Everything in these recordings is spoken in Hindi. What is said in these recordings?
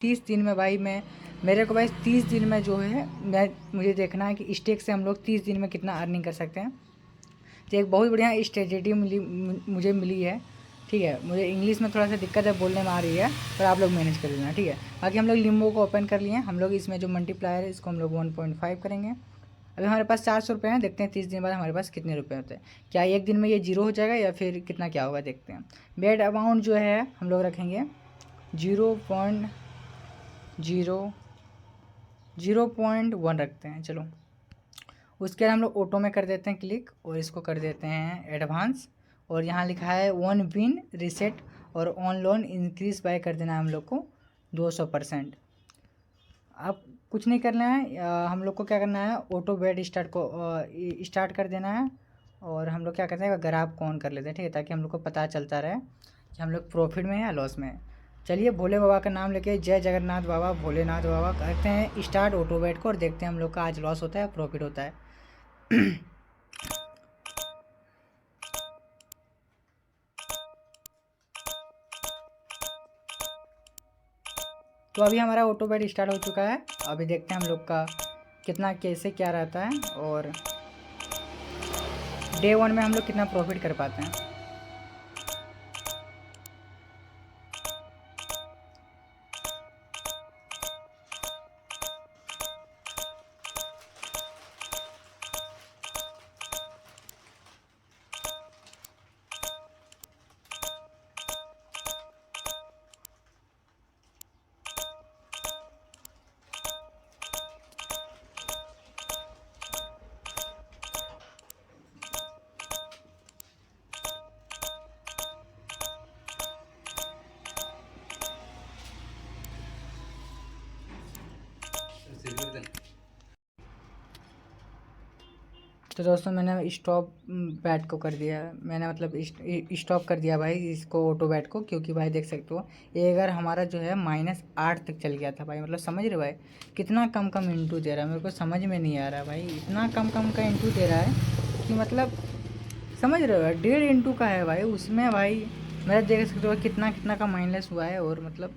30 दिन में भाई मेरे को भाई 30 दिन में जो है मुझे देखना है कि स्टेक से हम लोग 30 दिन में कितना अर्निंग कर सकते हैं। तो एक बहुत बढ़िया स्ट्रेटेजी मुझे मिली है। ठीक है, मुझे इंग्लिश में थोड़ा सा दिक्कत है, बोलने में आ रही है, पर आप लोग मैनेज कर लेना। ठीक है, बाकी हम लोग लिम्बो को ओपन कर लिए हैं। हम लोग इसमें जो मल्टीप्लायर है इसको हम लोग 1.5 करेंगे। अभी हमारे पास 400 रुपये हैं, देखते हैं 30 दिन बाद हमारे पास कितने रुपए होते हैं। क्या एक दिन में ये जीरो हो जाएगा या फिर कितना क्या होगा, देखते हैं। बेट अमाउंट जो है हम लोग रखेंगे 0.1 रखते हैं। चलो, उसके बाद हम लोग ऑटो में कर देते हैं क्लिक और इसको कर देते हैं एडवांस। और यहाँ लिखा है 1 विन रीसेट और ऑन लोन इंक्रीज बाय कर देना है हम लोग को 200%। अब कुछ नहीं करना है, हम लोग को क्या करना है, ऑटो बेट स्टार्ट कर देना है। और हम लोग क्या करते हैं, ग्राफ को ऑन कर लेते हैं। ठीक है, ताकि हम लोग को पता चलता रहे कि हम लोग प्रॉफिट में है या लॉस में है। चलिए, भोले बाबा का नाम लेके जय जगन्नाथ बाबा, भोलेनाथ बाबा, करते हैं स्टार्ट ऑटो बेट को और देखते हैं हम लोग का आज लॉस होता है प्रॉफिट होता है। तो अभी हमारा ऑटो बेट स्टार्ट हो चुका है। अभी देखते हैं हम लोग का कितना कैसे क्या रहता है और डे 1 में हम लोग कितना प्रॉफिट कर पाते हैं। तो दोस्तों, मैंने स्टॉप बैट को कर दिया, मैंने मतलब स्टॉप कर दिया भाई इसको, ऑटो बैट को, क्योंकि भाई देख सकते हो ये अगर हमारा जो है -8 तक चल गया था भाई। मतलब समझ रहे हो भाई कितना कम कम इंटू दे रहा है, मेरे को समझ में नहीं आ रहा भाई। इतना कम कम का इंटू दे रहा है कि मतलब समझ रहे हो, 1.5 इंटू का है भाई उसमें भाई। मेरा देख सकते हो कितना कितना का माइनस हुआ है। और मतलब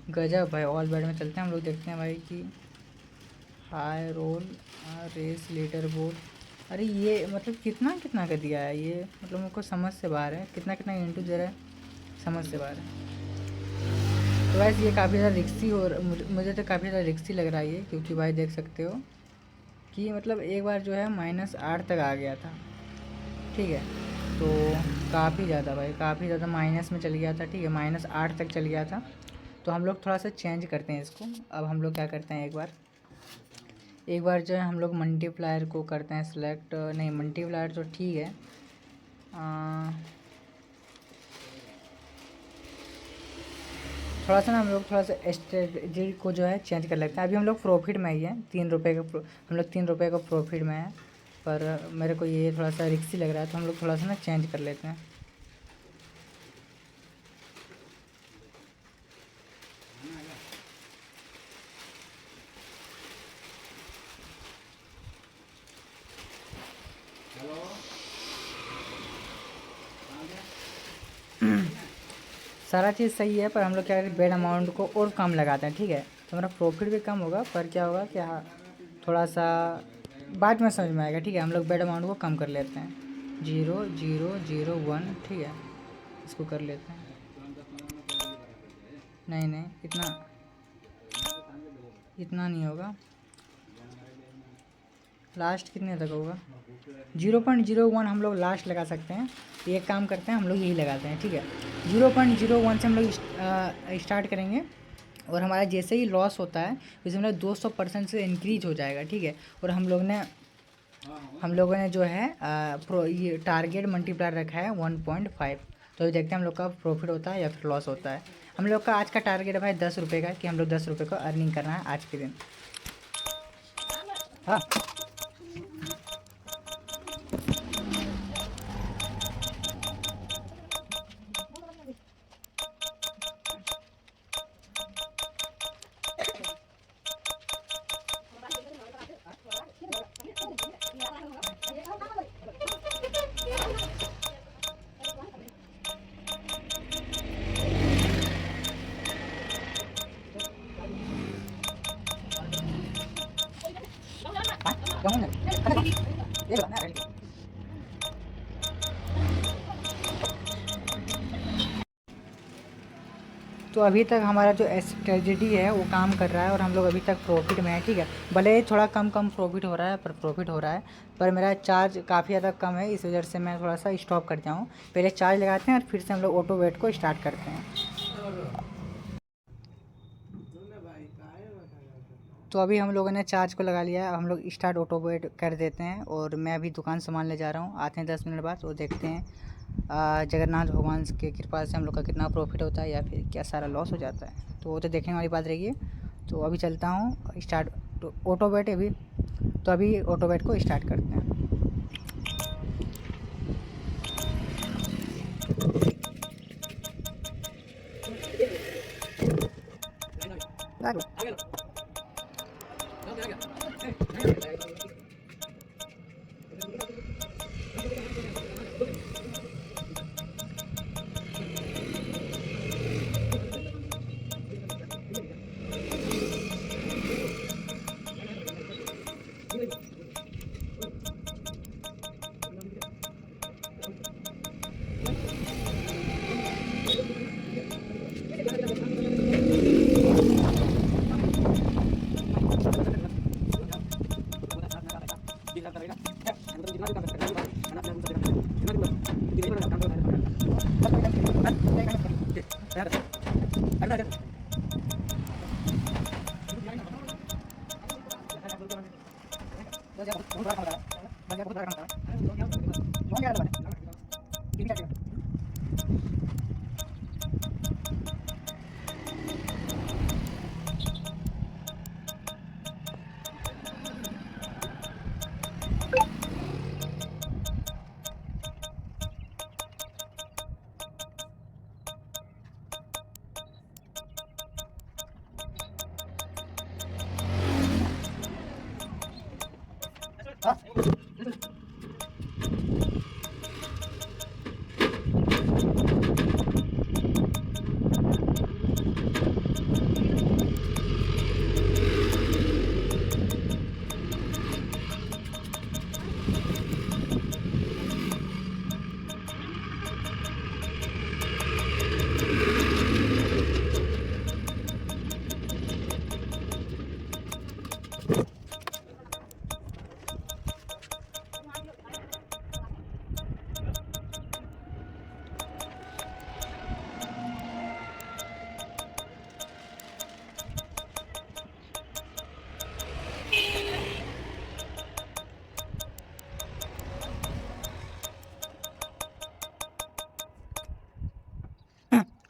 गजब भाई। ऑल बैट में चलते हैं हम लोग, देखते हैं भाई कि high roll race leader board, अरे ये मतलब कितना कितना का दिया है ये, मतलब मेरे को समझ से बाहर है। कितना कितना इंटू दे रहा है, समझ से बाहर है। तो वैसे ये काफ़ी ज़्यादा रिक्सी और मुझे तो काफ़ी ज़्यादा रिक्सी लग रहा है ये, क्योंकि भाई देख सकते हो कि मतलब एक बार जो है -8 तक आ गया था। ठीक है, तो काफ़ी ज़्यादा भाई, काफ़ी ज़्यादा माइनस में चल गया था। ठीक है, -8 तक चल गया था। तो हम लोग थोड़ा सा चेंज करते हैं इसको। अब हम लोग क्या करते हैं, एक बार जो है हम लोग मल्टीप्लायर को करते हैं सिलेक्ट। नहीं, मल्टीप्लायर तो ठीक है, थोड़ा सा ना हम लोग थोड़ा सा स्ट्रेटजी को जो है चेंज कर लेते हैं। अभी हम लोग प्रॉफिट में ही है, 3 रुपये का हम लोग 3 रुपये का प्रॉफिट में है। पर मेरे को ये थोड़ा सा रिक्सी लग रहा है, तो हम लोग थोड़ा सा ना चेंज कर लेते हैं। सारा चीज़ सही है, पर हम लोग क्या करें, बेड अमाउंट को और कम लगाते हैं। ठीक है, तो हमारा प्रॉफिट भी कम होगा, पर क्या होगा कि हाँ थोड़ा सा बाद में समझ में आएगा। ठीक है, हम लोग बेड अमाउंट को कम कर लेते हैं, 0.001। ठीक है, इसको कर लेते हैं। नहीं नहीं, इतना नहीं होगा, लास्ट कितने तक होगा, 0.01 हम लोग लास्ट लगा सकते हैं। एक काम करते हैं, हम लोग यही लगाते हैं। ठीक है, 0.01 से हम लोग स्टार्ट करेंगे और हमारा जैसे ही लॉस होता है वैसे मतलब 200% से इंक्रीज हो जाएगा। ठीक है, और हम लोगों ने जो है ये टारगेट मल्टीप्लायर रखा है 1.5। तो देखते हैं हम लोग का प्रॉफिट होता है या फिर लॉस होता है। हम लोग का आज का टारगेट है भाई 10 रुपये का, कि हम लोग 10 रुपये को अर्निंग करना है आज के दिन। हाँ, तो अभी तक हमारा जो स्ट्रेटजी है वो काम कर रहा है और हम लोग अभी तक प्रॉफिट में है, ठीक है। भले ही थोड़ा कम प्रॉफिट हो रहा है, पर प्रॉफिट हो रहा है। पर मेरा चार्ज काफ़ी ज़्यादा कम है, इस वजह से मैं थोड़ा सा स्टॉप कर दिया हूँ। पहले चार्ज लगाते हैं और फिर से हम लोग ऑटो वेट को स्टार्ट करते हैं। तो अभी हम लोगों ने चार्ज को लगा लिया है, हम लोग स्टार्ट ऑटो वेट कर देते हैं। और मैं अभी दुकान संभालने जा रहा हूँ, आते हैं 10 मिनट बाद और देखते हैं जगन्नाथ भगवान की कृपा से हम लोग का कितना प्रॉफिट होता है या फिर क्या सारा लॉस हो जाता है, तो वो तो देखने वाली बात रहेगी। तो अभी चलता हूँ स्टार्ट ऑटो वेट अभी। तो अभी ऑटो वेट को स्टार्ट करते हैं।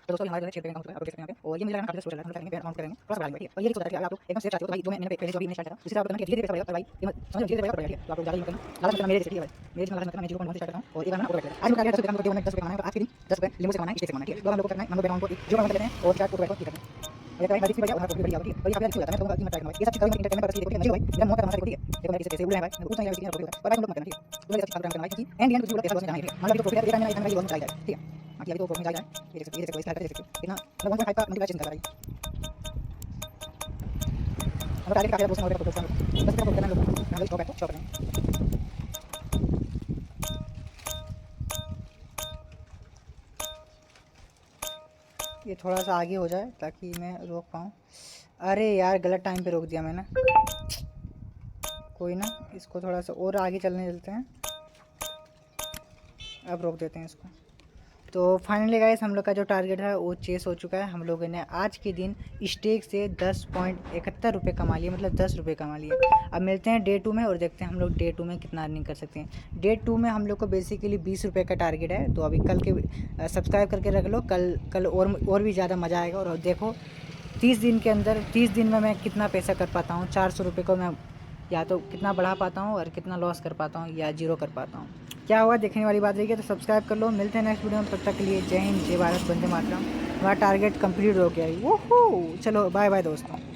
तो दोस्तों हमारे जो है 6 रुपये का अमाउंट हो चुका है, और ये मुझे लगा काफी स्लो चल रहा है, हम लोग अमाउंट करेंगे थोड़ा सा बढ़ा लेंगे। और ये सोचा था कि अगर आप लोग एकदम सेफ चाहते हो तो भाई जो मैंने पहले जो भी मैंने स्टार्ट करा उसी से आप करना कि धीरे धीरे पैसा बढ़ेगा, और भाई ये समझ धीरे धीरे बढ़ेगा, ठीक है। तो आप लोग ज्यादा यूज करना, लालच मत करना, मेरे जैसे, ठीक है भाई, मेरे जैसे लालच मत करना। मैं 0.1 से स्टार्ट करता हूं और एक बार ना ऑटो बैठ आज मैं 10 रुपये का हमको 10 रुपये कमाना है, आज के दिन 10 रुपये लिंबू से कमाना है, स्टेक से कमाना है, ठीक है। तो हम लोग को करना है, हम लोग अकाउंट को 0.1 कर लेते हैं और स्टार्ट ऑटो बैठ को क्लिक करना है। अगर भाई बारिश भी बढ़िया और प्रॉफिट बढ़िया, ठीक है। और ये काफी अच्छा होता है, मैं कहूंगा कि मत ट्राई करना भाई, ये सब चीज कभी इंटरटेनमेंट पर्पस के लिए देखो, नहीं भाई मेरा मौत का तमाशा देखो, ठीक है। देखो मेरे कैसे उड़ रहे हैं भाई, मैं उतना यार इसलिए प्रॉफिट होता है, और भाई तुम लोग मत करना, ठीक है। तुम लोग ऐसा चीज करना भाई, क्योंकि एंड एंड कुछ भी पैसा लॉस में जाना है, ठीक है। मान लो अभी तो प्रॉफिट है, एक टाइम में इतना ये लॉस में चला जाएगा, ठीक है। बाकी अभी तो प्रॉफिट में जा रहा है, ये देख सकते हो, इसका देख सकते हो कितना मतलब 1.5 का मल्टीप्लाई कर रहा है। हम टारगेट काफी बहुत मोटे प्रोग्राम 10 का प्रोग्राम लोग हम लोग स्टॉप करें। ये थोड़ा सा आगे हो जाए ताकि मैं रोक पाऊँ। अरे यार गलत टाइम पे रोक दिया मैंने, कोई ना, इसको थोड़ा सा और आगे चलने देते हैं, अब रोक देते हैं इसको। तो फाइनली गाइस हम लोग का जो टारगेट है वो चेस हो चुका है। हम लोगों ने आज के दिन स्टेक से 10.71 रुपये कमा लिए, मतलब 10 रुपये कमा लिए। अब मिलते हैं डे 2 में और देखते हैं हम लोग डे 2 में कितना अर्निंग कर सकते हैं। डे 2 में हम लोग को बेसिकली 20 रुपये का टारगेट है। तो अभी कल के सब्सक्राइब करके रख लो, कल और भी ज़्यादा मज़ा आएगा। और देखो 30 दिन के अंदर 30 दिन में मैं कितना पैसा कर पाता हूँ। 400 रुपये को मैं या तो कितना बढ़ा पाता हूँ और कितना लॉस कर पाता हूँ या जीरो कर पाता हूँ, क्या हुआ देखने वाली बात रहेगी। तो सब्सक्राइब कर लो, मिलते हैं नेक्स्ट वीडियो में, तब तक के लिए जय हिंद, जय भारत, वंदे मातरम। हमारा टारगेट कंप्लीट हो गया है, वो चलो बाय बाय दोस्तों।